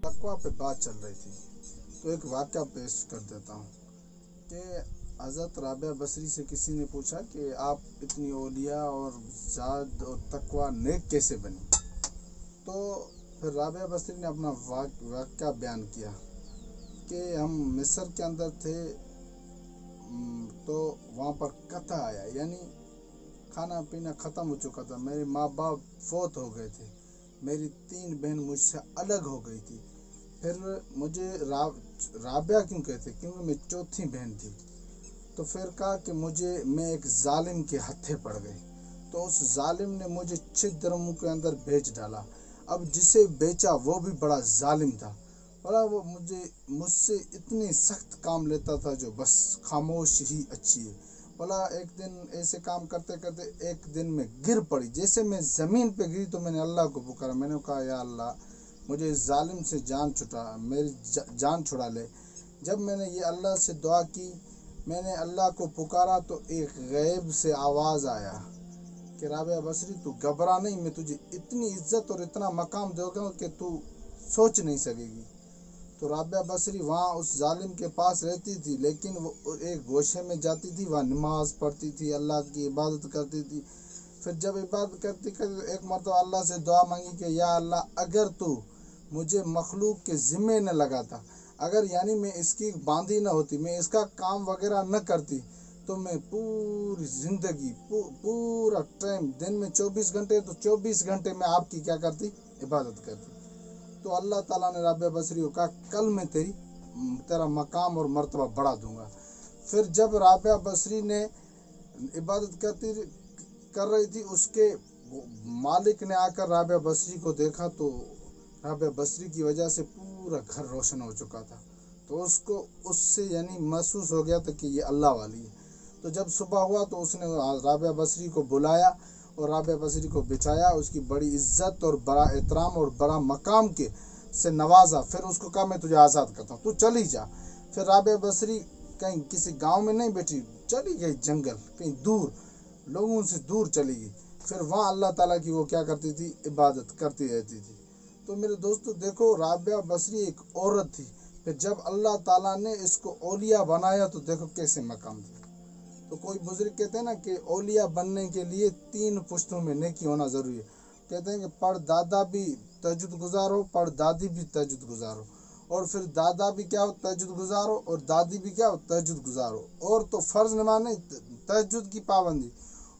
तकवा पे बात चल रही थी तो एक वाक़या पेश कर देता हूँ कि हज़रत राबिया बसरी से किसी ने पूछा कि आप इतनी औलिया और ज़ाद और तकवा नेक कैसे बनी। तो फिर राबिया बसरी ने अपना वाक़या बयान किया कि हम मिस्र के अंदर थे, तो वहाँ पर कथा आया, यानी खाना पीना ख़त्म हो चुका था, मेरे माँ बाप फौत हो गए थे, मेरी 3 बहन मुझसे अलग हो गई थी। फिर मुझे राबिया क्यों कहते, क्योंकि मैं चौथी बहन थी। तो फिर कहा कि मैं एक जालिम के हत्थे पड़ गई, तो उस जालिम ने मुझे छिद्रमु के अंदर बेच डाला। अब जिसे बेचा वो भी बड़ा जालिम था, बड़ा वो मुझसे इतनी सख्त काम लेता था जो बस खामोश ही अच्छी है। बोला एक दिन ऐसे काम करते करते एक दिन में गिर पड़ी, जैसे मैं ज़मीन पे गिरी तो मैंने अल्लाह को पुकारा। मैंने कहा या अल्लाह, मुझे इस जालिम से मेरी जान छुड़ा ले। जब मैंने ये अल्लाह से दुआ की, मैंने अल्लाह को पुकारा, तो एक गैब से आवाज़ आया कि राबिया बसरी तू घबरा नहीं, मैं तुझे इतनी इज्जत और इतना मकाम दूंगा कि तू सोच नहीं सकेगी। तो राबिया बसरी वहाँ उस जालिम के पास रहती थी, लेकिन वो एक गोशे में जाती थी, वहाँ नमाज पढ़ती थी, अल्लाह की इबादत करती थी। फिर जब इबादत करती करती एक मरतबा अल्लाह से दुआ मांगी कि या अल्लाह, अगर तू मुझे मखलूक के ज़िम्मे न लगाता, अगर यानी मैं इसकी बांधी न होती, मैं इसका काम वगैरह न करती, तो मैं पूरी ज़िंदगी पूरा टाइम, दिन में 24 घंटे तो 24 घंटे में आपकी क्या करती, इबादत करती। तो अल्लाह ताला ने राबिया बसरी को कहा कल मैं तेरा मकाम और मर्तबा बढ़ा दूंगा। फिर जब राबिया बसरी ने इबादत कर रही थी, उसके मालिक ने आकर राबिया बसरी को देखा, तो राबिया बसरी की वजह से पूरा घर रोशन हो चुका था। तो उसको उससे यानी महसूस हो गया था कि ये अल्लाह वाली है। तो जब सुबह हुआ तो उसने राबिया बसरी को बुलाया और राबिया बसरी को बिछाया, उसकी बड़ी इज्जत और बड़ा एहतराम और बड़ा मकाम के से नवाजा। फिर उसको कहा मैं तुझे आज़ाद करता हूँ, तू चली जा। फिर राबिया बसरी कहीं किसी गांव में नहीं बैठी, चली गई जंगल, कहीं दूर, लोगों से दूर चली गई। फिर वहाँ अल्लाह ताला की वो क्या करती थी, इबादत करती रहती थी। तो मेरे दोस्तों देखो, राबिया बसरी एक औरत थी, फिर जब अल्लाह ताला ने इसको औलिया बनाया तो देखो कैसे मकाम था। तो कोई बुजुर्ग कहते हैं ना कि औलिया बनने के लिए 3 पुश्तों में नेकी होना ज़रूरी है। कहते हैं कि पढ़ दादा भी तहज्जुद गुजारो, पढ़ दादी भी तहज्जुद गुजारो, और फिर दादा भी क्या हो, तहज्जुद गुजारो, और दादी भी क्या हो, तहज्जुद गुजारो, और तो फ़र्ज़ नमाज नहीं, तहज्जुद की पाबंदी,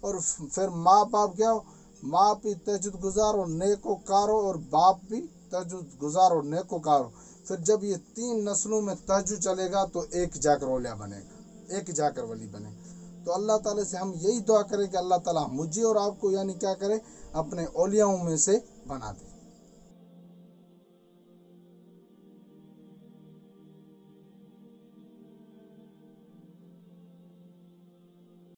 और फिर माँ बाप क्या हो, माँ भी तहज्जुद गुजारो, नेकोकारो, और बाप भी तहज्जुद गुजारो, नेकोकारो। फिर जब ये 3 नस्लों में तहज्जुद चलेगा तो एक जाकर औलिया बनेगा, एक जाकर वली बनेगा। तो अल्लाह ताला से हम यही दुआ करें कि अल्लाह ताला मुझे और आपको यानी क्या करे, अपने औलियाओं में से बना दे।